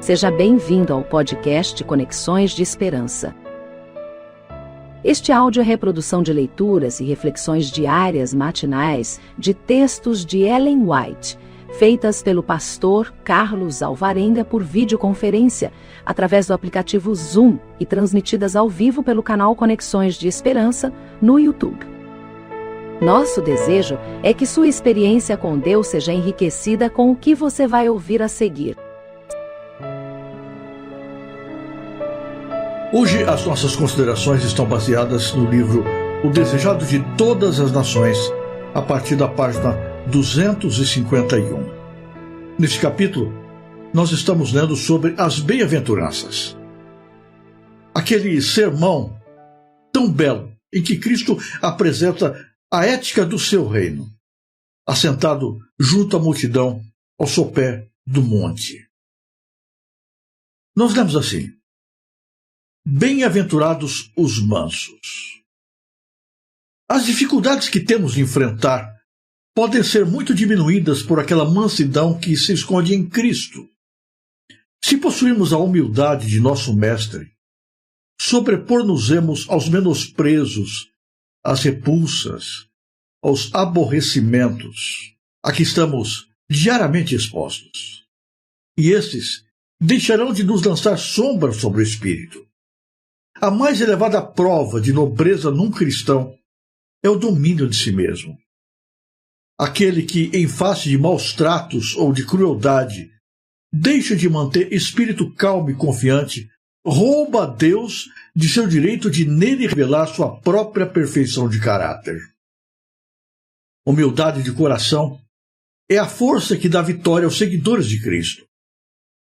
Seja bem-vindo ao podcast Conexões de Esperança. Este áudio é reprodução de leituras e reflexões diárias matinais de textos de Ellen White, feitas pelo pastor Carlos Alvarenga por videoconferência, através do aplicativo Zoom e transmitidas ao vivo pelo canal Conexões de Esperança no YouTube. Nosso desejo é que sua experiência com Deus seja enriquecida com o que você vai ouvir a seguir. Hoje as nossas considerações estão baseadas no livro O Desejado de Todas as Nações, a partir da página 251. Neste capítulo, nós estamos lendo sobre as bem-aventuranças. Aquele sermão tão belo em que Cristo apresenta a ética do seu reino, assentado junto à multidão ao sopé do monte. Nós lemos assim: bem-aventurados os mansos. As dificuldades que temos de enfrentar podem ser muito diminuídas por aquela mansidão que se esconde em Cristo. Se possuirmos a humildade de nosso Mestre, sobrepor-nos-emos aos menosprezos, às repulsas, aos aborrecimentos a que estamos diariamente expostos. E estes deixarão de nos lançar sombra sobre o Espírito. A mais elevada prova de nobreza num cristão é o domínio de si mesmo. Aquele que, em face de maus tratos ou de crueldade, deixa de manter espírito calmo e confiante, rouba a Deus de seu direito de nele revelar sua própria perfeição de caráter. Humildade de coração é a força que dá vitória aos seguidores de Cristo.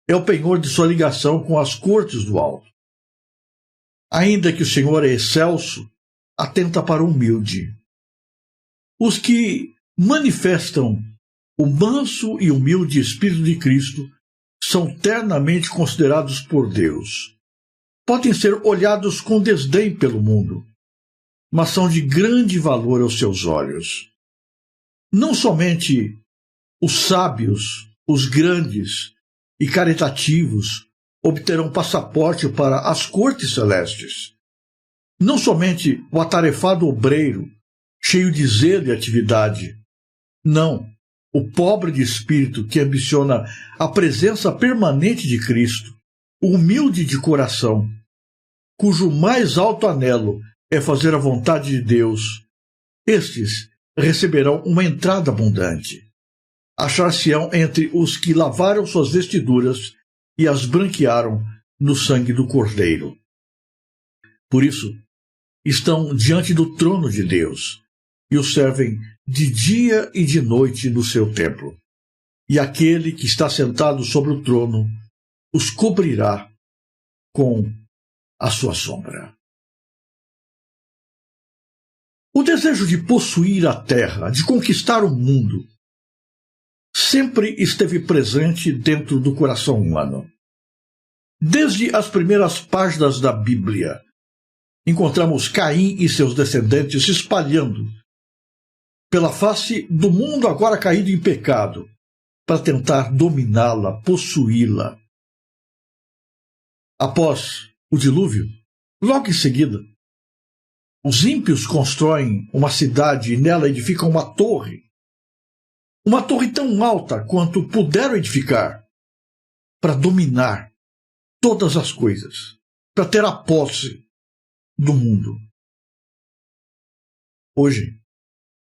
É o penhor de sua ligação com as cortes do alto. Ainda que o Senhor é excelso, atenta para o humilde. Os que manifestam o manso e humilde Espírito de Cristo são ternamente considerados por Deus. Podem ser olhados com desdém pelo mundo, mas são de grande valor aos seus olhos. Não somente os sábios, os grandes e caritativos obterão passaporte para as cortes celestes. Não somente o atarefado obreiro, cheio de zelo e atividade. Não, o pobre de espírito que ambiciona a presença permanente de Cristo, o humilde de coração, cujo mais alto anelo é fazer a vontade de Deus. Estes receberão uma entrada abundante. Achar-se-ão entre os que lavaram suas vestiduras e as branquearam no sangue do Cordeiro. Por isso, estão diante do trono de Deus e o servem de dia e de noite no seu templo. E aquele que está sentado sobre o trono os cobrirá com a sua sombra. O desejo de possuir a terra, de conquistar o mundo, sempre esteve presente dentro do coração humano. Desde as primeiras páginas da Bíblia, encontramos Caim e seus descendentes se espalhando pela face do mundo agora caído em pecado, para tentar dominá-la, possuí-la. Após o dilúvio, logo em seguida, os ímpios constroem uma cidade e nela edificam uma torre tão alta quanto puderam edificar, para dominar todas as coisas, para ter a posse do mundo. Hoje,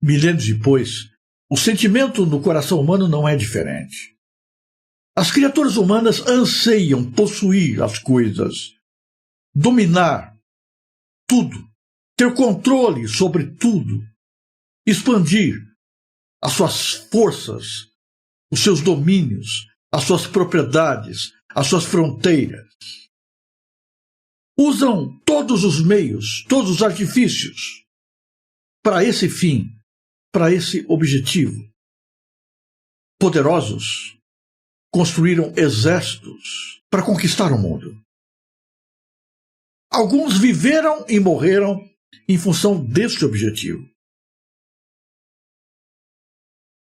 milênios depois, o sentimento no coração humano não é diferente. As criaturas humanas anseiam possuir as coisas, dominar tudo, ter controle sobre tudo, expandir as suas forças, os seus domínios, as suas propriedades, as suas fronteiras. Usam todos os meios, todos os artifícios para esse fim, para esse objetivo. Poderosos construíram exércitos para conquistar o mundo. Alguns viveram e morreram em função deste objetivo.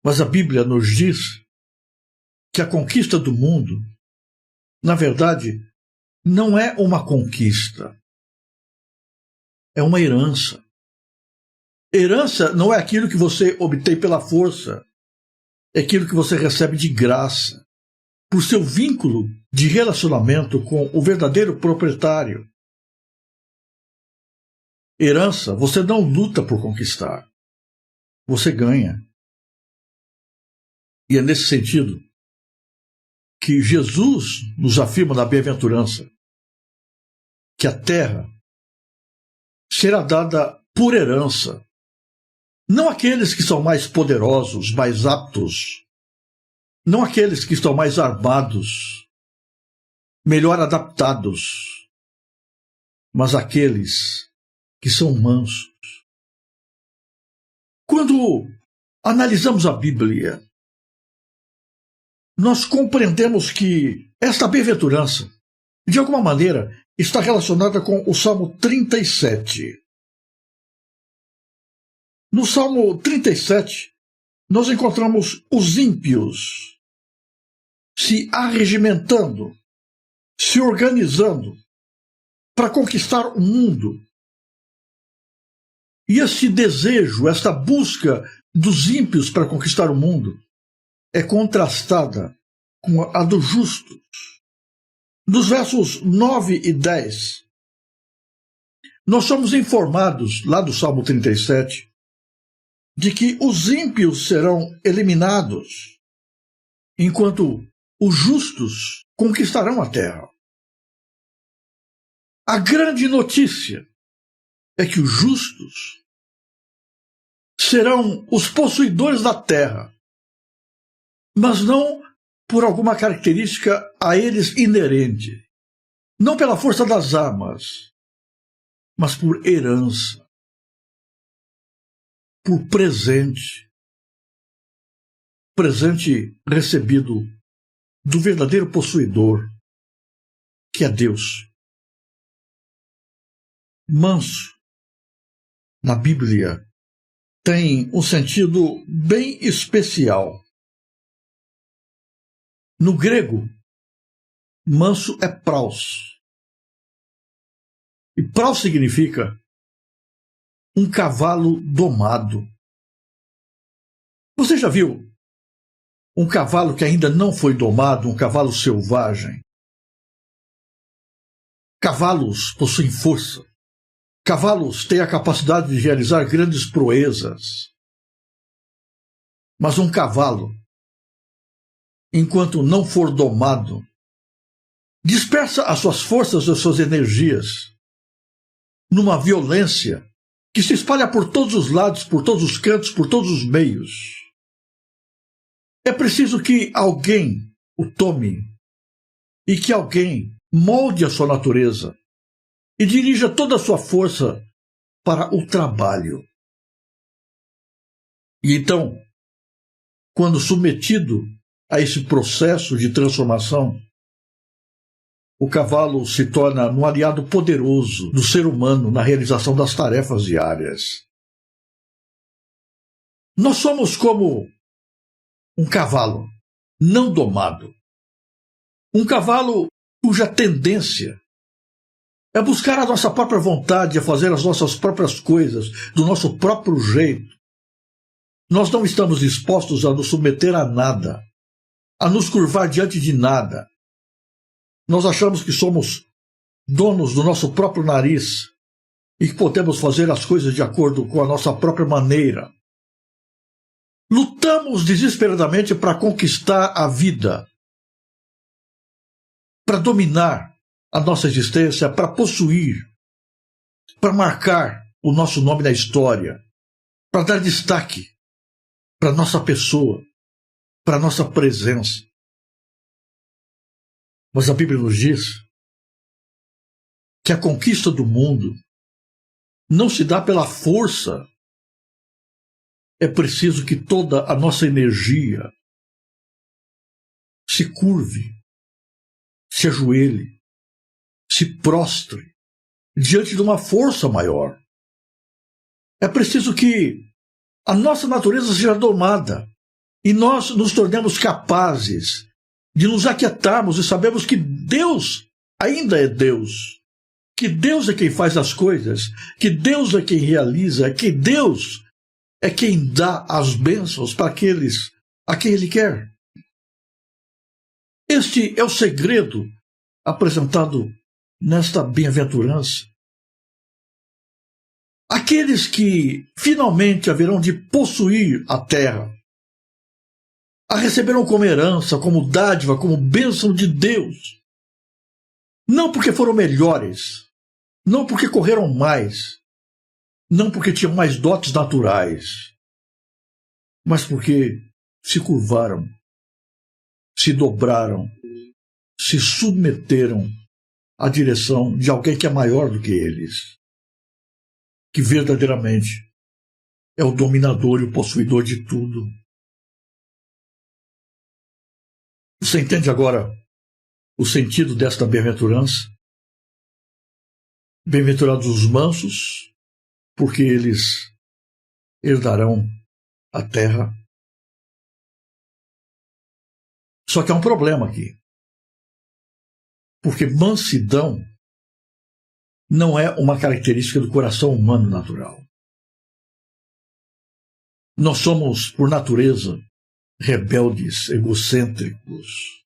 Mas a Bíblia nos diz que a conquista do mundo na verdade, não é uma conquista. É uma herança. Herança não é aquilo que você obtém pela força. É aquilo que você recebe de graça, por seu vínculo de relacionamento com o verdadeiro proprietário. Herança, você não luta por conquistar. Você ganha. E é nesse sentido que Jesus nos afirma na bem-aventurança que a terra será dada por herança, não aqueles que são mais poderosos, mais aptos, não aqueles que estão mais armados, melhor adaptados, mas aqueles que são mansos. Quando analisamos a Bíblia, nós compreendemos que esta bem-aventurança, de alguma maneira, está relacionada com o Salmo 37. No Salmo 37, nós encontramos os ímpios se arregimentando, se organizando para conquistar o mundo. E esse desejo, esta busca dos ímpios para conquistar o mundo é contrastada com a dos justos. Nos versos 9 e 10, nós somos informados, lá do Salmo 37, de que os ímpios serão eliminados, enquanto os justos conquistarão a terra. A grande notícia é que os justos serão os possuidores da terra, mas não por alguma característica a eles inerente, não pela força das armas, mas por herança, por presente recebido do verdadeiro possuidor, que é Deus. Manso, na Bíblia, tem um sentido bem especial. No grego, manso é praus. E praus significa um cavalo domado. Você já viu um cavalo que ainda não foi domado, um cavalo selvagem? Cavalos possuem força. Cavalos têm a capacidade de realizar grandes proezas. Mas um cavalo, enquanto não for domado, dispersa as suas forças e as suas energias numa violência que se espalha por todos os lados, por todos os cantos, por todos os meios. É preciso que alguém o tome e que alguém molde a sua natureza e dirija toda a sua força para o trabalho. E então, quando submetido a esse processo de transformação, o cavalo se torna um aliado poderoso do ser humano na realização das tarefas diárias. Nós somos como um cavalo não domado. Um cavalo cuja tendência é buscar a nossa própria vontade, a fazer as nossas próprias coisas, do nosso próprio jeito. Nós não estamos dispostos a nos submeter a nada, a nos curvar diante de nada. Nós achamos que somos donos do nosso próprio nariz e que podemos fazer as coisas de acordo com a nossa própria maneira. Lutamos desesperadamente para conquistar a vida, para dominar a nossa existência, para possuir, para marcar o nosso nome na história, para dar destaque para a nossa pessoa, para a nossa presença. Mas a Bíblia nos diz que a conquista do mundo não se dá pela força. É preciso que toda a nossa energia se curve, se ajoelhe, se prostre diante de uma força maior. É preciso que a nossa natureza seja domada e nós nos tornemos capazes de nos aquietarmos e sabermos que Deus ainda é Deus, que Deus é quem faz as coisas, que Deus é quem realiza, que Deus é quem dá as bênçãos para aqueles a quem Ele quer. Este é o segredo apresentado nesta bem-aventurança. Aqueles que finalmente haverão de possuir a terra, a receberão como herança, como dádiva, como bênção de Deus. Não porque foram melhores, não porque correram mais, não porque tinham mais dotes naturais, mas porque se curvaram, se dobraram, se submeteram à direção de alguém que é maior do que eles, que verdadeiramente é o dominador e o possuidor de tudo. Você entende agora o sentido desta bem-aventurança? Bem-aventurados os mansos, porque eles herdarão a terra. Só que há um problema aqui. Porque mansidão não é uma característica do coração humano natural. Nós somos, por natureza, rebeldes, egocêntricos,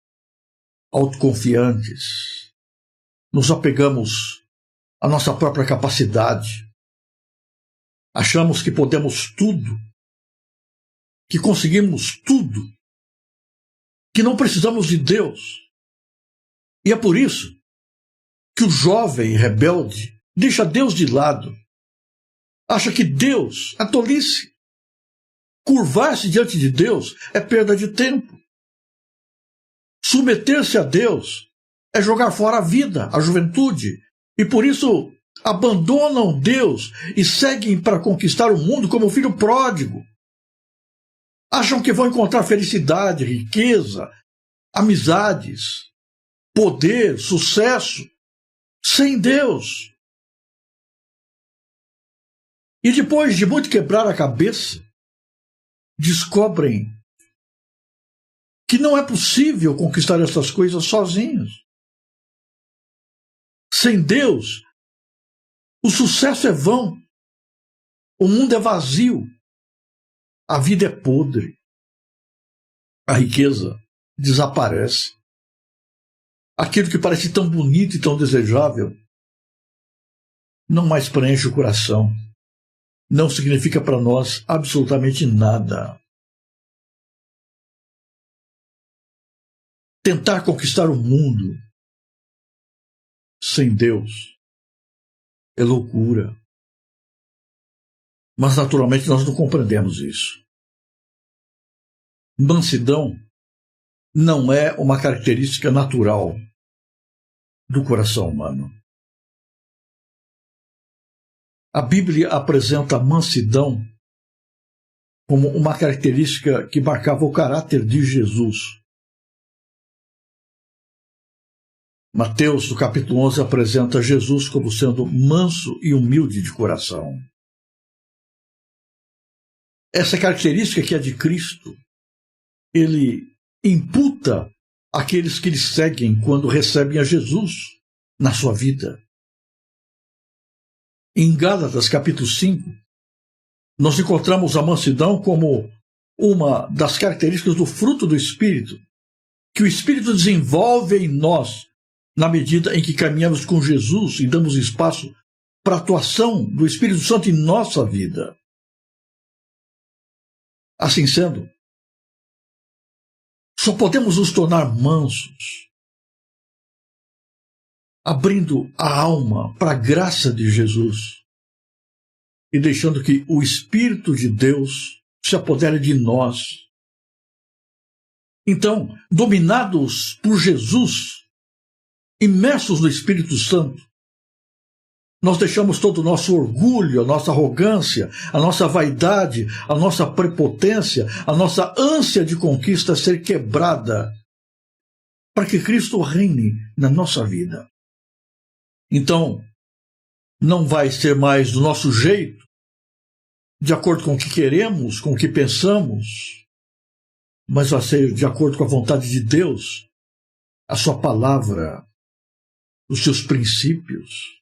autoconfiantes. Nos apegamos à nossa própria capacidade. Achamos que podemos tudo, que conseguimos tudo, que não precisamos de Deus. E é por isso que o jovem rebelde deixa Deus de lado. Acha que Deus é tolice. Curvar-se diante de Deus é perda de tempo. Submeter-se a Deus é jogar fora a vida, a juventude. E por isso abandonam Deus e seguem para conquistar o mundo como o filho pródigo. Acham que vão encontrar felicidade, riqueza, amizades, poder, sucesso, sem Deus. E depois de muito quebrar a cabeça, descobrem que não é possível conquistar essas coisas sozinhos. Sem Deus, o sucesso é vão, o mundo é vazio, a vida é podre, a riqueza desaparece. Aquilo que parece tão bonito e tão desejável não mais preenche o coração. Não significa para nós absolutamente nada. Tentar conquistar o mundo sem Deus é loucura. Mas naturalmente nós não compreendemos isso. Mansidão não é uma característica natural do coração humano. A Bíblia apresenta a mansidão como uma característica que marcava o caráter de Jesus. Mateus, no capítulo 11, apresenta Jesus como sendo manso e humilde de coração. Essa característica que é de Cristo, ele imputa àqueles que lhe seguem quando recebem a Jesus na sua vida. Em Gálatas, capítulo 5, nós encontramos a mansidão como uma das características do fruto do Espírito, que o Espírito desenvolve em nós na medida em que caminhamos com Jesus e damos espaço para a atuação do Espírito Santo em nossa vida. Assim sendo, só podemos nos tornar mansos abrindo a alma para a graça de Jesus e deixando que o Espírito de Deus se apodere de nós. Então, dominados por Jesus, imersos no Espírito Santo, nós deixamos todo o nosso orgulho, a nossa arrogância, a nossa vaidade, a nossa prepotência, a nossa ânsia de conquista ser quebrada para que Cristo reine na nossa vida. Então, não vai ser mais do nosso jeito, de acordo com o que queremos, com o que pensamos, mas vai ser de acordo com a vontade de Deus, a sua palavra, os seus princípios,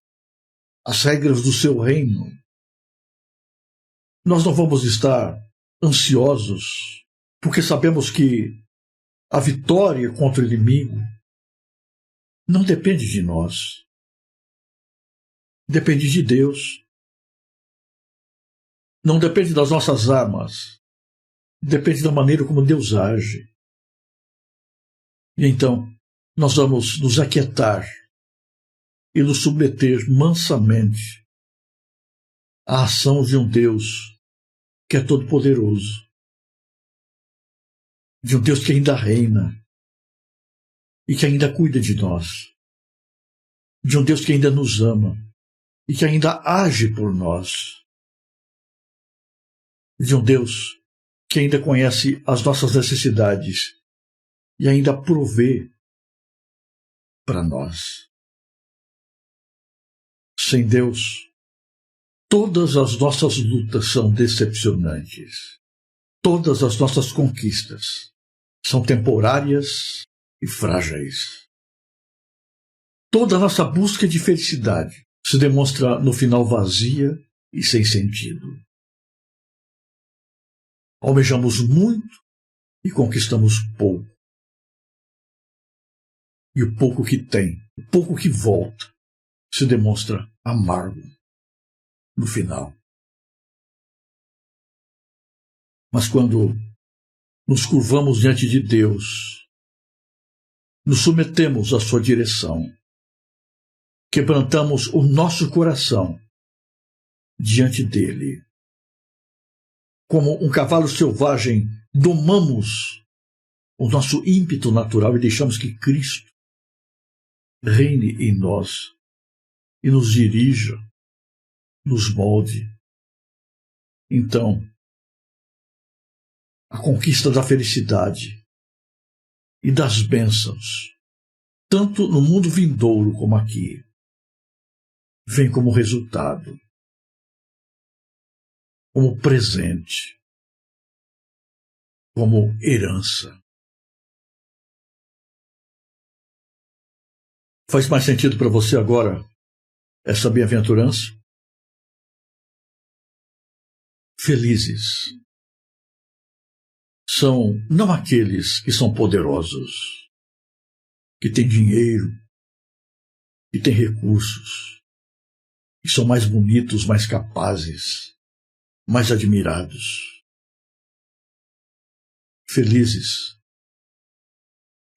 as regras do seu reino. Nós não vamos estar ansiosos, porque sabemos que a vitória contra o inimigo não depende de nós. Depende de Deus. Não depende das nossas armas. Depende da maneira como Deus age. E então, nós vamos nos aquietar e nos submeter mansamente à ação de um Deus que é todo-poderoso, de um Deus que ainda reina e que ainda cuida de nós, de um Deus que ainda nos ama e que ainda age por nós, de um Deus que ainda conhece as nossas necessidades e ainda provê para nós. Sem Deus, todas as nossas lutas são decepcionantes. Todas as nossas conquistas são temporárias e frágeis. Toda a nossa busca de felicidade se demonstra no final vazia e sem sentido. Almejamos muito e conquistamos pouco. E o pouco que tem, o pouco que volta, se demonstra amargo no final. Mas quando nos curvamos diante de Deus, nos submetemos à sua direção, quebrantamos o nosso coração diante dele, como um cavalo selvagem, domamos o nosso ímpeto natural e deixamos que Cristo reine em nós e nos dirija, nos molde. Então, a conquista da felicidade e das bênçãos, tanto no mundo vindouro como aqui, vem como resultado, como presente, como herança. Faz mais sentido para você agora essa bem-aventurança? Felizes são não aqueles que são poderosos, que têm dinheiro, que têm recursos, que são mais bonitos, mais capazes, mais admirados. Felizes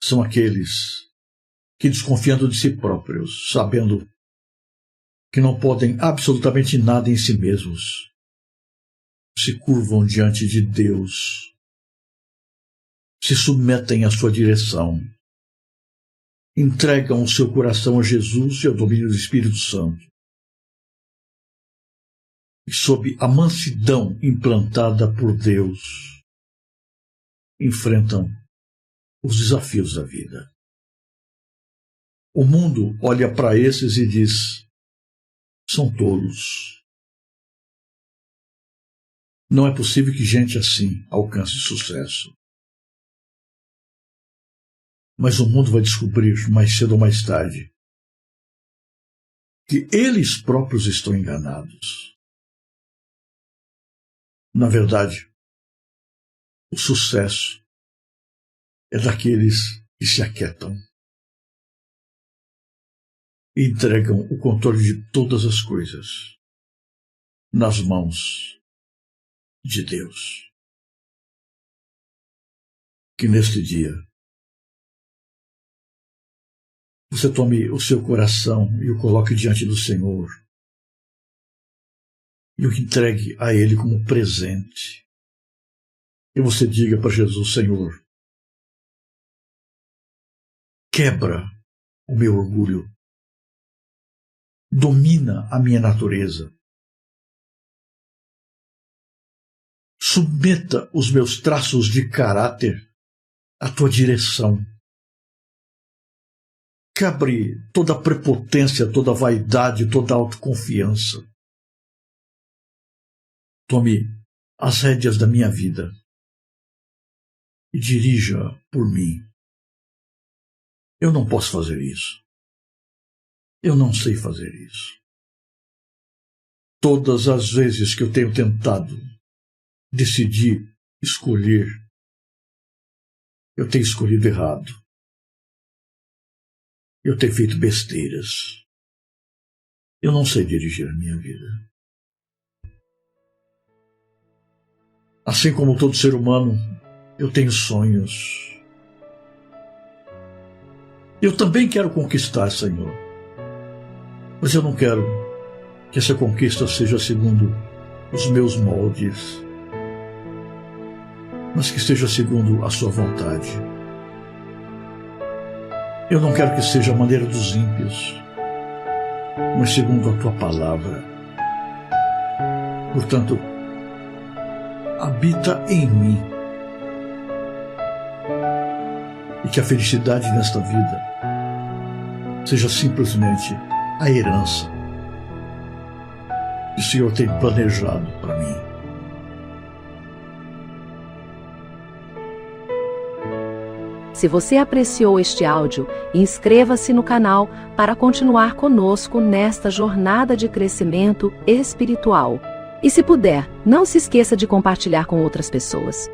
são aqueles que, desconfiando de si próprios, sabendo que não podem absolutamente nada em si mesmos, se curvam diante de Deus, se submetem à sua direção, entregam o seu coração a Jesus e ao domínio do Espírito Santo, e sob a mansidão implantada por Deus, enfrentam os desafios da vida. O mundo olha para esses e diz: são tolos. Não é possível que gente assim alcance sucesso. Mas o mundo vai descobrir, mais cedo ou mais tarde, que eles próprios estão enganados. Na verdade, o sucesso é daqueles que se aquietam e entregam o controle de todas as coisas nas mãos de Deus. Que neste dia você tome o seu coração e o coloque diante do Senhor e o entregue a Ele como presente. E você diga para Jesus: Senhor, quebra o meu orgulho, domina a minha natureza, submeta os meus traços de caráter à tua direção. Quebre toda a prepotência, toda a vaidade, toda a autoconfiança. Tome as rédeas da minha vida e dirija por mim. Eu não posso fazer isso. Eu não sei fazer isso. Todas as vezes que eu tenho tentado decidir, escolher, eu tenho escolhido errado. Eu tenho feito besteiras. Eu não sei dirigir a minha vida. Assim como todo ser humano, eu tenho sonhos. Eu também quero conquistar, Senhor. Mas eu não quero que essa conquista seja segundo os meus moldes, mas que seja segundo a sua vontade. Eu não quero que seja a maneira dos ímpios, mas segundo a tua palavra. Portanto, habita em mim, e que a felicidade nesta vida seja simplesmente a herança que o Senhor tem planejado para mim. Se você apreciou este áudio, inscreva-se no canal para continuar conosco nesta jornada de crescimento espiritual. E se puder, não se esqueça de compartilhar com outras pessoas.